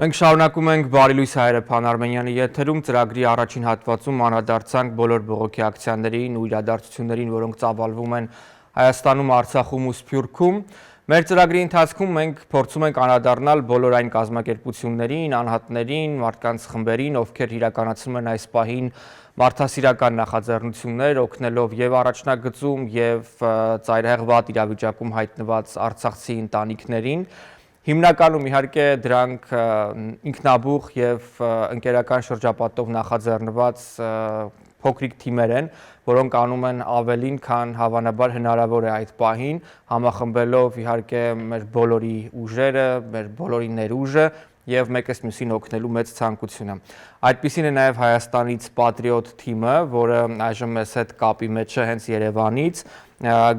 Մենք շարունակում ենք Բարի լույս հայերը Փան Արմենյանի եթերում ծրագրի առաջին հատվածում անդրադարձանք բոլոր բողոքի ակցիաներին ու իրադարձություններին, որոնք ծավալվում են Հայաստանում, Արցախում ու Սփյուռքում։ Մեր ծրագրի ընթացքում մենք փորձում ենք անդրադառնալ բոլոր այն կազմակերպություններին, անհատներին, մարդկանց խմբերին, ովքեր իրականացնում են այս պահին մարդասիրական նախաձեռնություններ, օգնելով եւ առաջնագծում եւ ծայրահեղ վատ իրավիճակում հայտնված արցախցի ընտանիքներին։ Հիմնականում իհարկե դրանք ինքնաբուխ եւ ընկերական շրջապատով նախաձեռնված փոքրիկ թիմեր են, որոնք անում են ավելին, քան հավանաբար հնարավոր է այդ պահին, համախմբելով իհարկե մեր բոլորի ուժերը, մեր բոլորի ներուժը եւ մեկս մյուսին օգնելու մեծ ցանկությունը։ Այդպիսին է նաեւ Հայաստանից Patriot թիմը, որը այժմ մեզ հետ կապի մեջ է հենց Երևանից,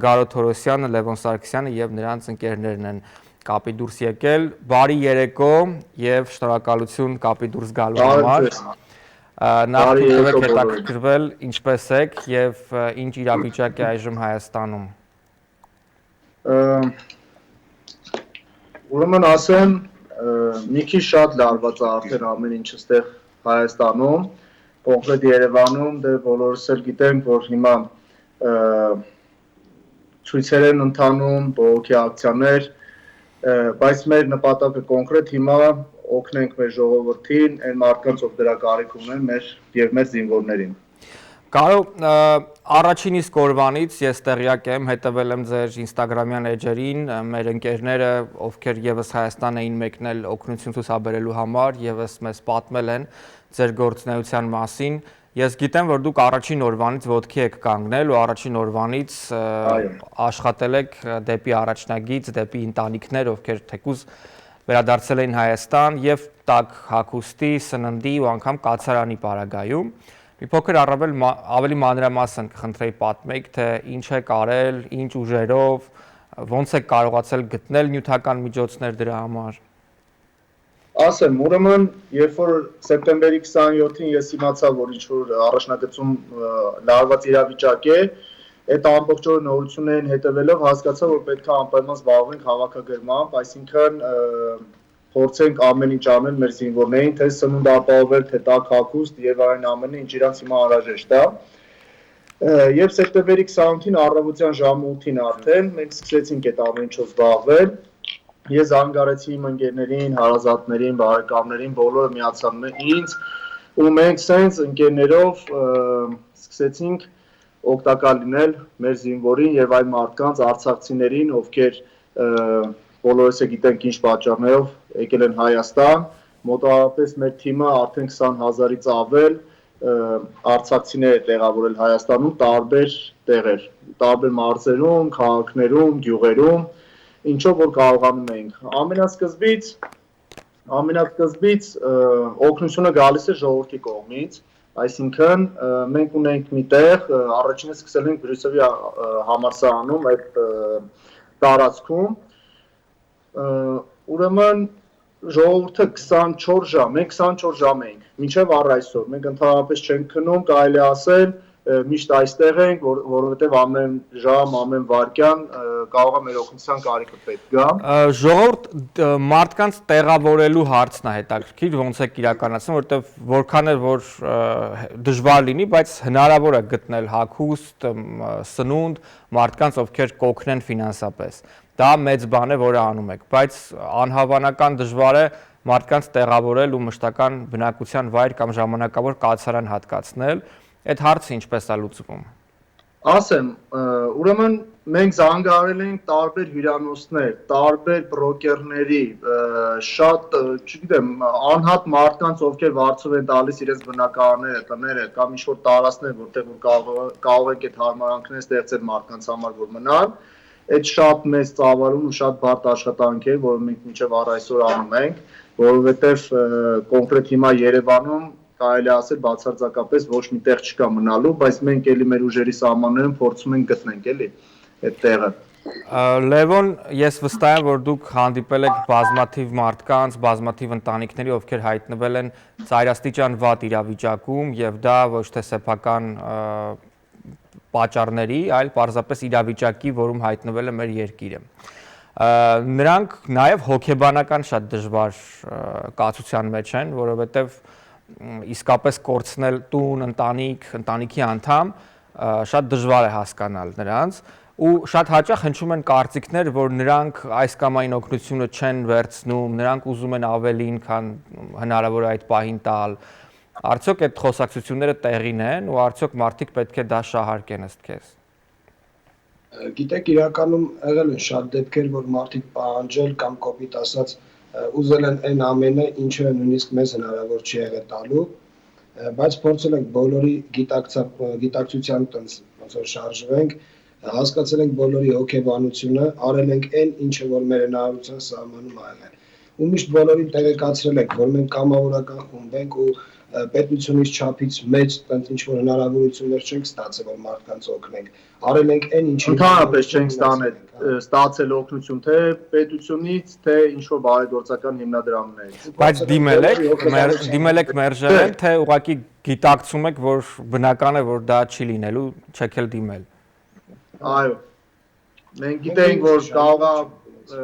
Գարո Թորոսյանը, Լևոն Սարգսյանը եւ նրանց ընկերներն են կապի դուրս եկել, բարի երեկո եւ շնորհակալություն կապի դուրս գալու համար։ Նախ եք հետաքրքրվել ինչպես եք եւ ինչ իրավիճակ է այժմ Հայաստանում։ Ուրեմն ասեմ, մի քիչ շատ լարված է արդեն ամեն ինչ այստեղ Հայաստանում, կոնկրետ Երևանում, դե բոլորս էլ գիտենք, որ հիմա ցույցեր են ընթանում, բողոքի ակցիաներ, բայց մեր նպատակը կոնկրետ հիմա օգնենք մեր ժողովրդին, այն մարդկանց, ով դրա կարիք ունեն, մեր զինվորներին։ Կարո, առաջին իսկ օրվանից ես տեղյակ եմ, հետևել եմ ձեր Instagram-յան էջերին, մեր ընկերները, ովքեր եւս Հայաստան էին մեկնել օգնություն ցուցաբերելու համար, եւս մեզ պատմել են ձեր գործունեության մասին։ Ես գիտեմ, որ դուք առաջին օրվանից ոտքի եք կանգնել ու առաջին օրվանից աշխատել եք դեպի առաջնագիծ, դեպի ընտանիքներ, ովքեր թեկուզ վերադարձել էին Հայաստան եւ տաք հագուստի, սննդի ու անգամ կացարանի պարագայում։ Մի փոքր ավելի մանրամասն կխնդրեի պատմեք, թե ինչ եք արել, ինչ ուժերով, ոնց եք կարողացել գտնել նյութական միջոցներ դրա համար։ Ասեմ, ուրեմն, երբ որ սեպտեմբերի 27-ին ես իմացա, որ ինչ-որ առաջնագծում լարված իրավիճակ է, այդ ամբողջ օրը նորություններին հետևելով հասկացա, որ պետք է անպայման զբաղվենք հավաքագրմամբ, այսինքն փորձենք ամեն ինչ անել մեր զինվորներին, թե սնունդ ապահովել, թե տաք հագուստ եւ այն ամենը, ինչ իրանց հիմա անհրաժեշտ է։ Երբ սեպտեմբերի 28-ին առավոտյան ժամը 8-ին արդեն մենք սկսեցինք այդ ամեն ինչով զբաղվել, ես զանգարեցի իմ ընկերներին, հարազատներին, բարեկամներին, բոլորը միացան ինձ ու մենք սենց ընկերներով սկսեցինք օգտակար լինել մեր զինվորին եւ այլ մարդկանց արցախցիներին, ովքեր բոլորս է գիտենք ինչ պատճառներով եկել են Հայաստան, մոտավորապես մեր թիմը արդեն 20,000-ից ավել արցախցիներ է տեղավորել Հայաստանում տարբեր տեղեր, տարբեր մարզերում, քաղաքներում, գյուղերում, ինչով որ կարողանում էինք։ Ամենասկզբից օգնությունը գալիս է ժողովրդի կողմից, այսինքն մենք ունենք մի տեղ, առաջինը սկսել ենք Բրյուսովի համալսարանում այդ տարածքում, ուրեմն ժողովուրդը 24 ժամ, մենք 24 ժամ էինք, մինչև առ այսօր, մենք ընդհանրապես չենք քնում, կարելի ասել, միշտ այստեղ ենք, որովհետև ամեն ժամ, ամեն վայրկյան կարող է մեր օգնության կարիքը պետք գա։ Ժողովուրդ մարդկանց տեղավորելու հարցն է հետաքրքիր, ոնց եք իրականացնում, որովհետև որքան էլ որ դժվար լինի, բայց հնարավոր է գտնել հագուստ, սնունդ մարդկանց, ովքեր կօգնեն ֆինանսապես։ Դա մեծ բան է, որը անում եք, բայց անհավանական դժվար է մարդկանց տեղավորել ու մշտական բնակության վայր կամ ժամանակավոր կացարան հատկացնել։ Այդ հարցը ինչպես է լուծվում։ Ասեմ, ուրեմն մենք զանգահարել ենք տարբեր հյուրանոցներ, տարբեր բրոկերների, շատ, չգիտեմ, անհատ մարդկանց, ովքեր վարձով են տալիս իրենց բնակարանները, տները կամ ինչ-որ տարածքներ, որտեղ կարող եք այդ հարմարանքները ստեղծել մարդկանց համար, որ մնան, այդ շատ մեծ ծավալուն ու շատ բարդ աշխատանք է, որը մենք մինչև առ այսօր անում ենք, որովհետև կոնկրետ հիմա Երևանում կարելի ասել բացարձակապես ոչ մի տեղ չկա մնալու, բայց մենք էլի մեր ուժերի սահմաններում փորձում ենք գտնենք էլի այդ տեղը։ Լևոն, ես վստահ եմ, որ դուք հանդիպել եք բազմաթիվ մարդկանց, բազմաթիվ ընտանիքների, ովքեր հայտնվել են ծայրաստիճան վատ իրավիճակում եւ դա ոչ թե սեփական պատճառների, այլ պարզապես իրավիճակի, որում հայտնվել է մեր երկիրը։ Նրանք նաև հոգեբանական շատ դժվար կացության մեջ են, որովհետև իսկապես կորցնել տուն, ընտանիքի անդամ շատ դժվար է հասկանալ նրանց ու շատ հաճախ հնչում են կարծիքներ, որ նրանք այս կամ այն օգնությունը չեն վերցնում, նրանք ուզում են ավելին, քան հնարավոր է այդ պահին տալ։ Արդյոք այդ խոսակցությունները տեղին են ու արդյոք մարդիկ պետք է դա շահարկեն ըստ քեզ։ Գիտեք, իրականում եղել են շատ դեպքեր, որ մարդիկ պահանջել կամ կոպիտ ասած ուզել են այն ամենը, ինչը նույնիսկ մեզ հնարավոր չի եղել տալու, բայց փորձել ենք բոլորի գիտակցության տենց ոնց որ շարժվենք, հասկացել ենք բոլորի հոգեբանությունը, արել ենք այն, ինչը որ մեր հնարավորության սահմանում ա եղել։ Ու միշտ բոլորին տեղեկացրել ենք, որ մենք կամավորական խումբ ենք ու պետությունից չափից մեծ տենց ինչ որ հնարավորություններ չենք ստացել, որ մարդկանց օգնենք։ Արել ենք այն, ինչը Ընդհանրապես չենք ստացել օգնություն թե պետությունից, թե ինչ որ բարեգործական հիմնադրամներից։ Բայց դիմել եք մերժել, թե ուղղակի գիտակցում եք, որ բնական է, որ դա չի լինելու, չեք էլ դիմել։ Այո։ Մենք գիտենք, որ կարող է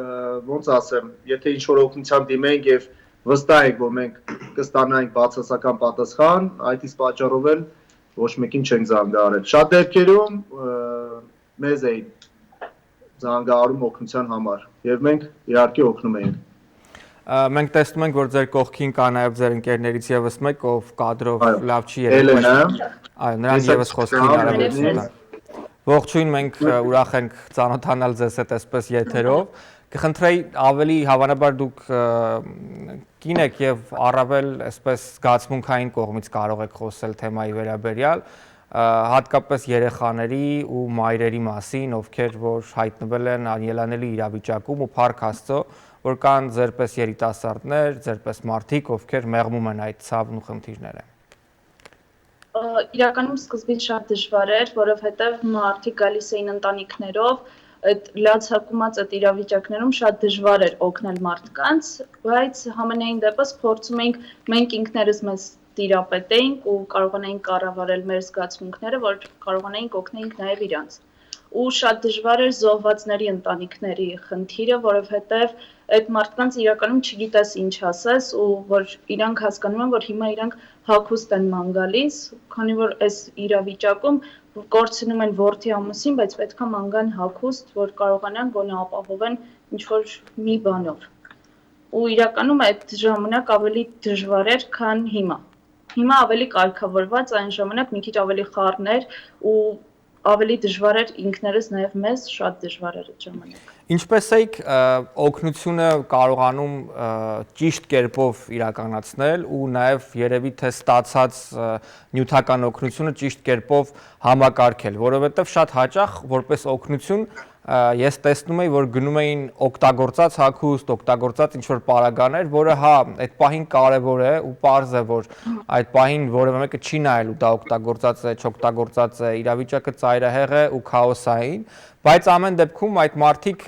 ոնց ասեմ, եթե ինչ որ օգնության դիմենք եւ վստահ ենք, որ մենք կստանանք բացասական պատասխան, այդ իսկ պատճառով էլ ոչ մեկին չենք զանգահարել։ Շատ դեպքերում մեզ էին զանգահարում օգնության համար եւ մենք իհարկե օգնում ենք։ Մենք տեսնում ենք, որ ձեր կողքին կա նաեւ ձեր ընկերներից եւս մեկ, ով կադրով լավ չի երևում։ Այո, նրան եւս խոսքին արարեցին։ Ողջույն, մենք ուրախ ենք ծանոթանալ ձեզ հետ այսպես եթերով։ Կխնդրեի ավելի հավանաբար դուք կին եք եւ առավել այսպես զգացմունքային կողմից կարող եք խոսել թեմայի վերաբերյալ, հատկապես երեխաների ու մայրերի մասին, ովքեր որ հայտնվել են անելանելի իրավիճակում ու փառք Աստծո, որ կան ձերպես երիտասարդներ, ձերպես մարդիկ, ովքեր մեղմում են այդ ցավն ու խնդիրները։ Իրականում սկզբից շատ դժվար էր, որովհետև մարդիկ գալիս էին ընտանիքներով, այդ լացակումած այդ իրավիճակներում շատ դժվար էր օգնել մարդկանց, բայց համենայն դեպս փորձում էինք մենք ինքներս մեզ տիրապետեինք ու կարողանայինք կառավարել մեր զգացմունքները, որ կարողանայինք օգնեինք նաև իրանց։ Ու շատ դժվար էր զոհվածների ընտանիքների խնդիրը, որովհետև այդ մարդկանց իրականում չգիտես ինչ ասես ու որ իրանք հասկանում են, որ հիմա իրանք հագուստ են ման գալիս, քանի որ այս իրավիճակում կորցնում են որդի ամուսին, բայց պետք է ման գան հագուստ, որ կարողանան գոնե ապահովեն ինչ-որ մի բանով։ Ու իրականում այդ ժամանակ ավելի դժվար էր, քան հիմա։ Հիմա ավելի կարգավորված, այն ժամանակ մի քիչ ավելի խառն էր ու ավելի դժվար էր ինքներս նաև մեզ շատ դժվար էր այդ ժամանակ։ Ինչպես եք օգնությունը կարողանում ճիշտ կերպով իրականացնել ու նաև երևի թե ստացած նյութական օգնությունը ճիշտ կերպով համակարգել, որովհետև շատ հաճախ որպես օգնություն ես տեսնում եի, որ գնում էին օգտագործած հագուստ, օգտագործած ինչ-որ պարագաներ, որը հա այդ պահին կարևոր է ու պարզ է, որ այդ պահին որևէ մեկը չի նայելու դա օգտագործած է, չօգտագործած է, իրավիճակը ծայրահեղ է ու քաոսային, բայց ամեն դեպքում այդ մարդիկ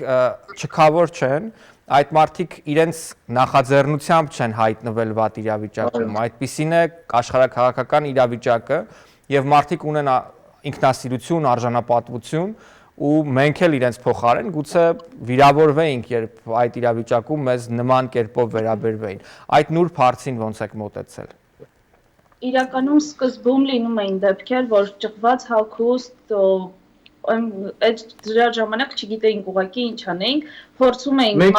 չքավոր չեն, այդ մարդիկ իրենց նախաձեռնությամբ չեն հայտնվել վատ իրավիճակում, այդպիսին է աշխարհաքաղաքական իրավիճակը եւ մարդիկ ունեն ինքնասիրություն, արժանապատվություն ու մենք էլ իրենց փոխարեն գուցե վիրավորվեինք, երբ այդ իրավիճակում մեզ նման կերպով վերաբերվեին։ Այդ նուրբ հարցին ոնց եք մոտեցել։ Իրականում սկզբում լինում էին դեպքեր, որ ճղված հագուստ այդ դրա ժամանակ չգիտեինք ուղղակի ինչ անեինք, փորձում էինք Մենք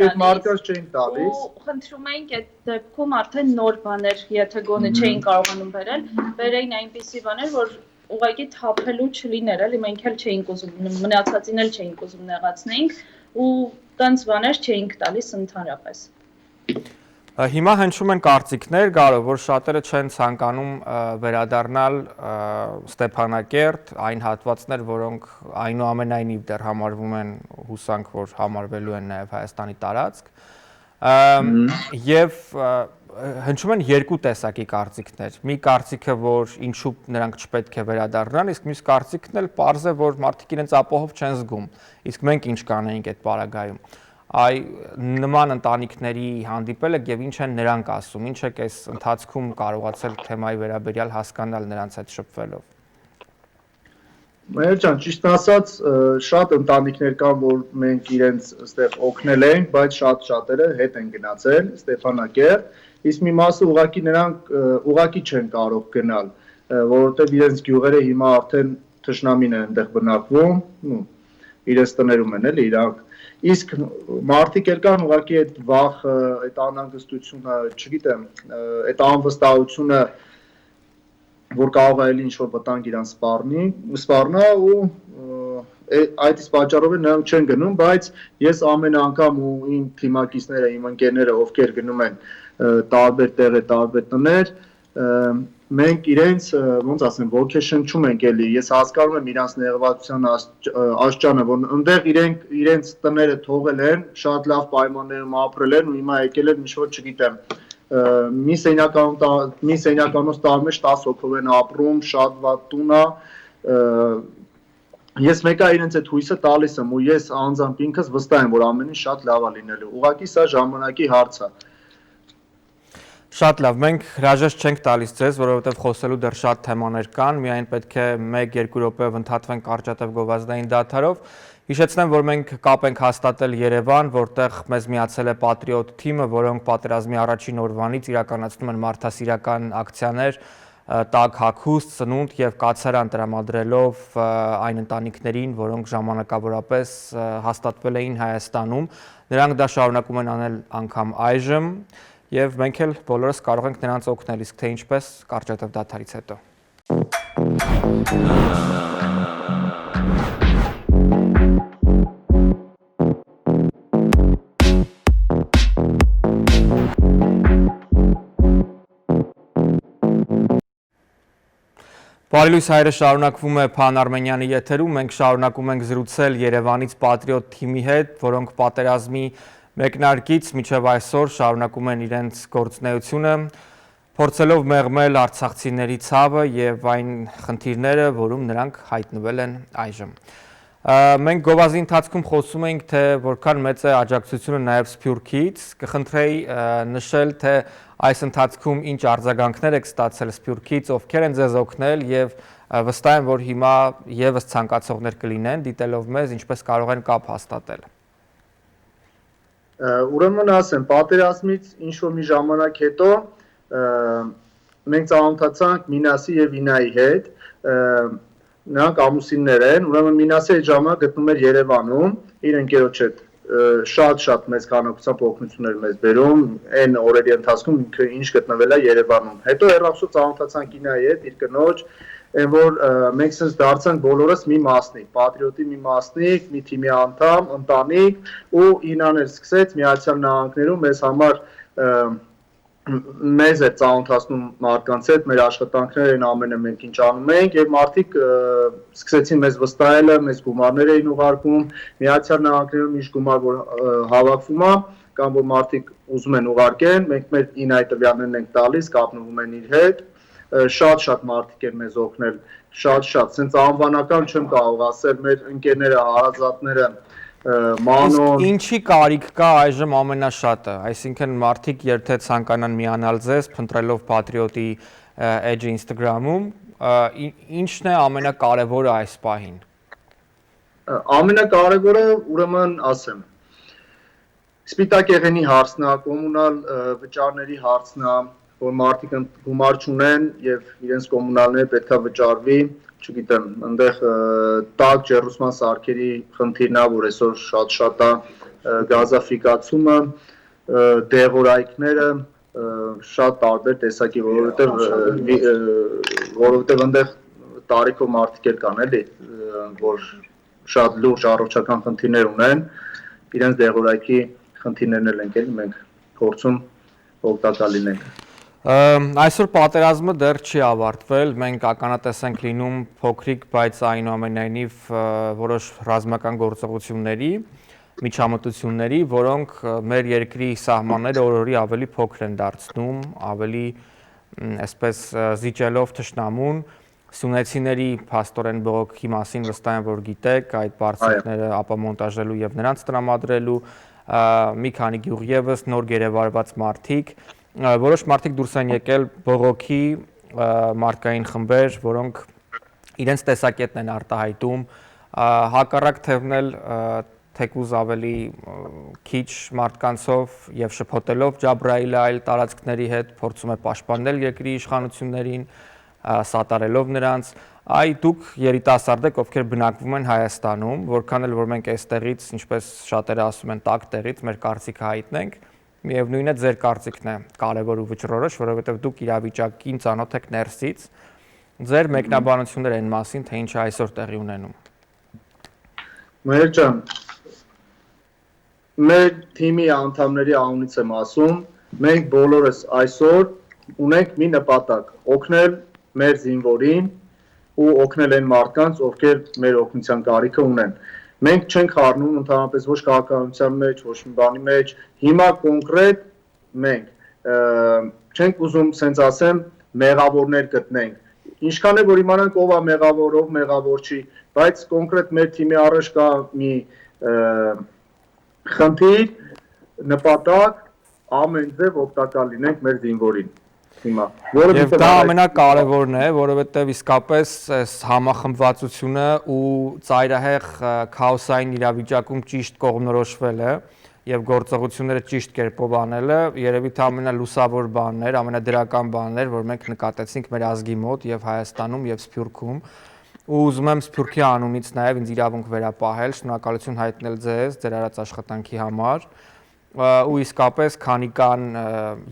այդ մարդկանց չենք տալիս։ Ու խնդրում էինք այդ դեպքում արդեն նոր բաներ, եթե գոնե չէին կարողանում բերել, բերեին այնպիսի բաներ, որ ուղղակի թափելու չլիներ, էլի մենք էլ չէինք ուզում, մնացածին էլ չէինք ուզում նեղացնեինք ու տենց բաներ չէինք տալիս ընդհանրապես։ Հիմա հնչում են կարծիքներ, Գարո, որ շատերը չեն ցանկանում վերադառնալ Ստեփանակերտ, այն հատվածներ, որոնք այնուամենայնիվ դեռ համարվում են հուսանք, որ համարվելու են նաև Հայաստանի տարածք, եւ հնչում են երկու տեսակի կարծիքներ։ Մի կարծիքը, որ ինչու նրանք չպետք է վերադառնան, իսկ մյուս կարծիքն էլ պարզ է, որ մարդիկ իրենց ապահով չեն զգում։ Իսկ մենք ինչ կանեինք այդ պարագայում։ Այ նման ընտանիքների հանդիպել եք եւ ինչ են նրանք ասում, ինչ եք այս ընթացքում կարողացել թեմայի վերաբերյալ հասկանալ նրանց հետ շփվելով։ Մեր ջան, ճիշտ ասած, շատ ընտանիքներ կան, որ մենք իրենց այստեղ օգնել ենք, բայց շատերը հետ են գնացել Ստեփանակերտ, իսկ մի մասը ուղղակի նրանք ուղղակի չեն կարող գնալ, որովհետև իրենց գյուղերը հիմա արդեն թշնամին են այնտեղ բնակվում, իրենց տներում են էլի իրանք։ Իսկ մարդիկ էլ կան ուղղակի այդ վախը, այդ անհանգստությունը, չգիտեմ, այդ անվստահությունը որ կարող է ինչ-որ վտանգ իրան սպառնա ու այդ իսկ պատճառով նրանք չեն գնում, բայց ես ամեն անգամ ու իմ թիմակիցները, իմ ընկերները, ովքեր գնում են տարբեր տեղեր, տարբեր տներ, մենք իրենց, ոնց ասեմ, ոգեշնչում ենք էլի, ես հասկանում եմ իրանց նեղվածության աստիճանը, որ այնտեղ իրենց տները թողել են, շատ լավ պայմաններում ապրել են ու հիմա եկել են ինչ-որ, չգիտեմ, մի սենյականոց տարի մեջ 10 հոգով են ապրում, շատ վատ տուն է, ես մեկը իրենց այդ հույսը տալիս եմ ու ես անձամբ ինքս վստահ եմ, որ ամեն ինչ շատ լավ է լինելու, ուղղակի սա ժամանակի հարց է։ Շատ լավ, մենք հրաժեշտ չենք տալիս ձեզ, որովհետև խոսելու դեռ շատ թեմաներ կան, միայն պետք է 1-2 րոպեով ընդհատվենք կարճատև գովազդային դադարով։ Հիշեցնեմ, որ մենք կապ ենք հաստատել Երևան, որտեղ մեզ միացել է Պատրիոտ թիմը, որոնք պատերազմի առաջին օրվանից իրականացնում են մարդասիրական ակցիաներ, տաք հագուստ, սնունդ և կացարան տրամադրելով այն ընտանիքներին, որոնք ժամանակավորապես հաստատվել էին Հայաստանում։ Նրանք դա շարունակում են անել անգամ այժմ, և մենք էլ բոլորս կարող ենք նրանց օգնել, իսկ թե ինչպես կարճատև դադարից հետո։ Բարի լույս հայրը շարունակվում է Փան Արմենյանի եթերում, մենք շարունակում ենք զրուցել Երևանից Պատրիոտ թիմի հետ, որոնք պատերազմի մեկնարկից մինչև այսօր շարունակում են իրենց գործունեությունը, փորձելով մեղմել արցախցիների ցավը և այն խնդիրները, որում նրանք հայտնվել են այժմ։ Մենք գովազդի ընթացքում խոսում ենք, թե որքան մեծ է աջակցությունը նաև Սփյուռքից, կխնդրեի նշել, թե այս ընթացքում ինչ արձագանքներ եք ստացել Սփյուռքից, ովքեր են ձեզ օգնել և վստահ եմ, որ հիմա ևս ցանկացողներ կլինեն, դիտելով մեզ, ինչպես կարող են կապ հաստատել։ Ուրեմն ասեմ, պատերազմից ինչ-որ մի ժամանակ հետո մենք ծանոթացանք Մինասի և Ինայի հետ, նրանք ամուսիններ են, ուրեմն Մինասի այդ ժամանակ գտնվում էր Երևանում, իր ընկերոջ հետ շատ մեծ քանակությամբ օգնություններ մեզ բերում, այն օրերի ընթացքում ինքը ինչ գտնվել է Երևանում։ Հետո հեռախոսով ծանոթացանք Ինայի հետ, իր կնոջ, այն որ մենք sense դարձանք բոլորս մի մասնիկ, Պատրիոտի մի մասնիկ, մի թիմի անդամ, ընտանիք, ու Ինան էլ սկսեց Միացյալ Նահանգներում մեզ համար մեզ է ծանոթացնում մարդկանց հետ, մեր աշխատանքները են ամենը մենք ինչ անում ենք և մարդիկ սկսեցին մեզ վստահելը, մեզ գումարներ էին ուղարկում, Միացյալ Նահանգներում ինչ գումար որ հավաքվում է, կամ որ մարդիկ ուզում են ուղարկեն, մենք մեր Ինայի տվյալներն ենք տալիս, կապնվում են իր հետ, շատ մարդիկ են մեզ օգնել, շատ, սենց անվանական չեմ կարող ասել, մեր ընկերները, հարազատները, Մանոն։ Ինչի կարիք կա այժմ ամենաշատը, այսինքն մարդիկ երբեք ցանկանան միանալ ձեզ, փնտրելով Պատրիոտի էջը Instagram-ում, ինչն է ամենակարևորը այս պահին։ Ամենակարևորը ուրեմն ասեմ, սպիտակ եղենի հարցն է, կոմունալ վճարների հարցն է, որ մարդիկ գումար չունեն և իրենց կոմունալները պետք է վճարվի, չգիտեմ, այնտեղ տաք ջեռուցման սարքերի խնդիրն է, որ այսօր շատ է, գազաֆիկացումը, դեղորայքները, շատ տարբեր տեսակի, որովհետև այնտեղ տարիքով մարդիկ էլ կան էլի, որ շատ լուրջ առողջական խնդիրներ ունեն, իրենց դեղորայքի խնդիրներն էլ ենք էլի մենք փորձում օգտակար լինենք։ Այսօր պատերազմը դեռ չի ավարտվել, մենք ականատես ենք լինում փոքրիկ, բայց այնուամենայնիվ որոշ ռազմական գործողությունների, միջամտությունների, որոնք մեր երկրի սահմանները օր-օրի ավելի փոքր են դարձնում, ավելի այսպես զիջելով թշնամուն, սյունեցիների փաստորեն բողոքի մասին վստահ եմ, որ գիտեք, այդ բարձիկները ապամոնտաժելու և նրանց տրամադրելու, մի քանի գյուղ ևս նոր գերեվարված մարդիկ, որոշ մարդիկ դուրս են եկել բողոքի մարդկային խմբեր, որոնք իրենց տեսակետն են արտահայտում, հակառակ թևն էլ թեկուզ ավելի քիչ մարդկանցով եւ շփոթելով Ջաբրայիլը այլ տարածքների հետ փորձում է պաշտպանել երկրի իշխանություններին, սատարելով նրանց, դուք երիտասարդ եք, ովքեր բնակվում են Հայաստանում, որքան էլ որ մենք այստեղից, ինչպես շատերը ասում են, տակ տեղից մեր կարծիքը հայտնենք, միևնույն է ձեր կարծիքն է կարևոր ու վճռորոշ, որովհետեւ դուք իրավիճակին ծանոթ եք ներսից, ձեր մեկնաբանությունները այն մասին, թե ինչ է այսօր տեղի ունենում։ Մայր ջան, մեր թիմի անդամների անունից եմ ասում, մենք բոլորս այսօր ունենք մի նպատակ՝ օգնել մեր զինվորին ու օգնել այն մարդկանց, ովքեր մեր օգնության կարիքը ունեն։ Մենք չենք խառնում ընդհանրապես ոչ քաղաքականության մեջ, ոչ մի բանի մեջ, հիմա կոնկրետ մենք չենք ուզում սենց ասեմ մեղավորներ գտնենք։ Ինչքան է որ իմանանք ով է մեղավոր, ով մեղավոր չի, բայց կոնկրետ մեր թիմի առաջ կա մի խնդիր, նպատակ ամեն ձև օգտակար լինենք մեր զինվորին հիմա։ Եվ դա ամենակարևորն է, որովհետև իսկապես այս համախմբվածությունը ու ծայրահեղ քաոսային իրավիճակում ճիշտ կողմնորոշվելը եւ գործողությունները ճիշտ կերպով անելը երևի թե ամենալուսավոր բանն էր, ամենադրական բանն էր, որ մենք նկատեցինք մեր ազգի մոտ եւ Հայաստանում եւ Սփյուռքում։ Ու ուզում եմ Սփյուռքի անունից նաև ինձ իրավունք վերապահել, շնորհակալություն հայտնել ձեզ, ձեր արած աշխատանքի համար, ու իսկապես քանի կան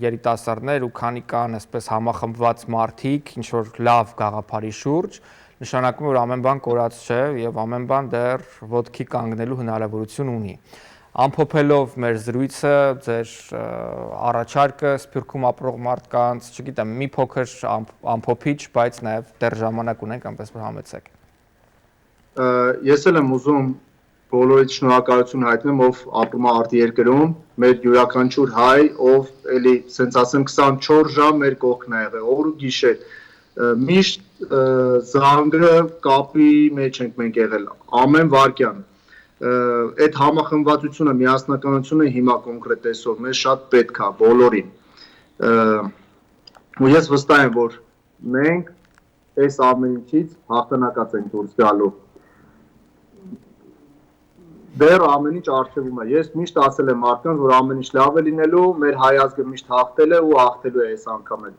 երիտասարդներ ու քանի կան այսպես համախմբված մարդիկ, ինչ որ լավ գաղափարի շուրջ, նշանակում է որ ամեն բան կորած չէ եւ ամեն բան դեռ ոտքի կանգնելու հնարավորություն ունի։ Ամփոփելով մեր զրույցը, ձեր առաջարկը Սփյուռքում ապրող մարդկանց, չգիտեմ, մի փոքր ամփոփիչ, բայց նաև դեռ ժամանակ ունենք, այնպես որ համեցեք։ Ես էլ եմ ուզում բոլորից շնորհակալություն հայտնել, ով ապրում է արտերկրում, մեր յուրաքանչյուր հայ, ով էլի, ասենց ասեմ, 24 ժամ մեր կողքն է եղել, օր ու գիշեր, միշտ զանգը կապի մեջ ենք մենք եղել, ամեն վայրկյան։ Այդ համախմբվածությունը, միասնականությունը հիմա կոնկրետ այսօր մեզ շատ պետք է բոլորին։ Ու ես վստահ եմ, որ մենք այս ամեն ինչից հաղթանակած ենք դուրս գալու։ Դեռ ամեն ինչ առջևում է։ Ես միշտ ասել եմ մարդկանց, որ ամեն ինչ լավ է լինելու, մեր հայ ազգը միշտ հաղթել է ու հաղթելու է այս անգամ էլ։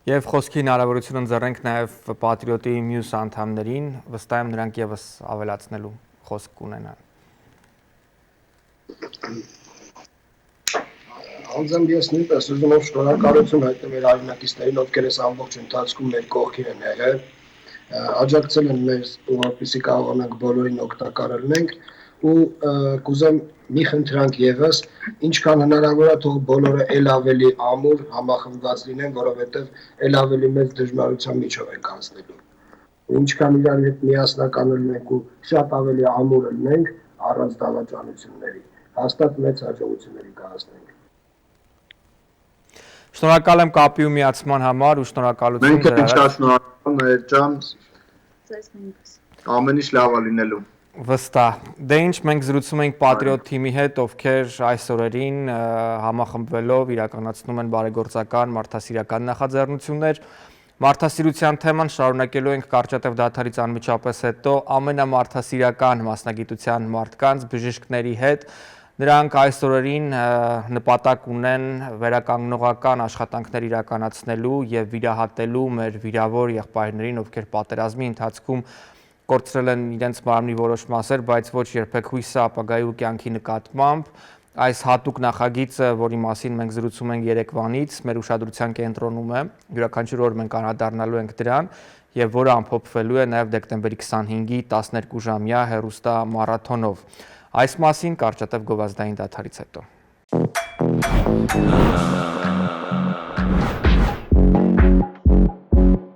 Եվ խոսքի հնարավորություն ընձեռենք նաև Պատրիոտի մյուս անդամներին, վստահ եմ նրանք եւս ավելացնելու խոսք կունենան։ Անձամբ ես նույնպես ուզում եմ շնորհակալություն հայտնել մեր հայրենակիցներին, ովքեր այս ամբողջ ընթացքում մեր կողքին են եղել, աջակցել են մեզ, որպեսզի կարողանանք բոլորին օգտակար լինենք ու կուզեմ մի խնդրանք եւս, ինչքան հնարավոր է թող բոլորը ել ավելի ամուր համախմբված լինեն, որովհետեւ ել ավելի մեծ դժվարության միջով ենք անցնելու։ Ինչքան իրար հետ միասնական լինենք ու շատ ավելի ամուր լինենք առանց դավաճանությունների, հաստատ մեծ հաջողությունների կհասնենք։ Շնորհակալ եմ կապի ու միացման համար ու շնորհակալություն ձեզ։ Մենք շատ շնորհակալ մեր ջան։ Ձեզ նույնպես։ Ամեն ինչ լավ է լինելու։ Վստահ։ Դե ինչ մենք զրուցում ենք Պատրիոտ թիմի հետ, ովքեր այս օրերին համախմբվելով իրականացնում են բարեգործական մարդասիրական նախաձեռնություններ։ Մարդասիրության թեման շարունակելու ենք Կարճատև դադարից անմիջապես հետո ամենամարդասիրական մասնագիտության մարդկանց, բժիշկների հետ։ Նրանք այս օրերին նպատակ ունեն վերականգնողական աշխատանքներ իրականացնելու եւ վիրահատելու մեր վիրավոր եղբայրներին, ովքեր պատերազմի ընթացքում կորցրել են իրենց մարմնի որոշ մասեր, բայց ոչ երբեք հույսը ապագայի ու կյանքի նկատմամբ։ Այս հատուկ նախագիծը, որի մասին մենք զրուցում ենք երեկվանից, մեր ուշադրության կենտրոնում է, յուրաքանչյուր օր մենք անդրադառնալու ենք դրան, եւ որը ամփոփվելու է նաեւ դեկտեմբերի 25-ի 12-ժամյա հեռուստա մարաթոնով։ Այս մասին Կարճատև գովազդային դադարից հետո։